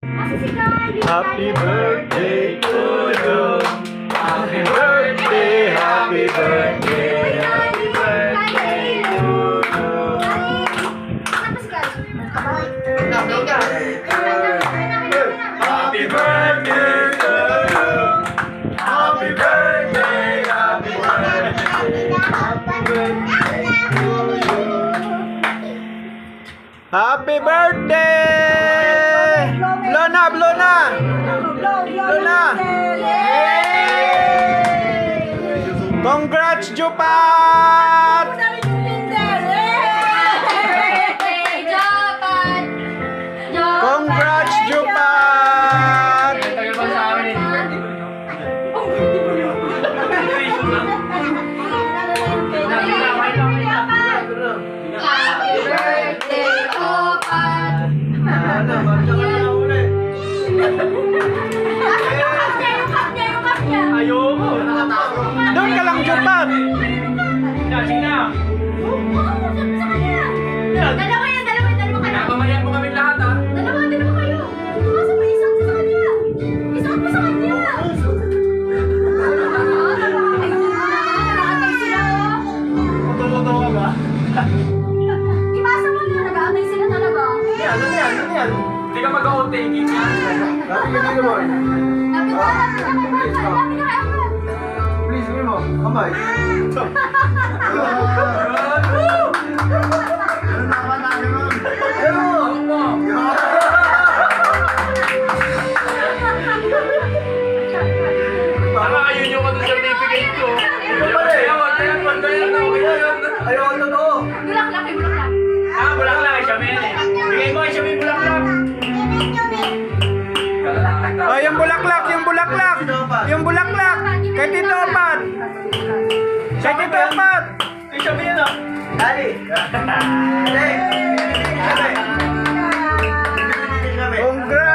Happy birthday to you. Happy birthday, happy birthday, happy birthday to you. Happy birthday to you. Happy birthday, happy birthday, happy birthday to you. Happy birthday! Blow na, blow na! Blow na! Congrats, Jupat! Congrats, Jupat! Happy birthday, Opat! Ayoko! Doon ka lang, Jupat! Dalawa yan, dalawa kayo. Pamamayan mo kami lahat, ha? Dalawa kayo. Masa may isang sa kanya? Isang mo sa kanya. Nag-aantay sila, oh. Totoo ka ba? Ipasa mo na, nag-aantay sila talaga. Ano yan? Hindi ka mag-o-taking yan. Dati ka dito, boy. Lapit na kay Abad. Please, gawin mo. Kamay. Baka ayun yung certificate ko. Ayoko, totoo. Bulaklak, may bulaklak. Ah, bulaklak. Siya may bigay mo, siya may bulaklak. Oh, yung bulaklak, yung bulaklak. Yung bulaklak. Kay Tito Opat. Kay Tito Opat. Ay, siya may yan, ah. Dali. Congrats.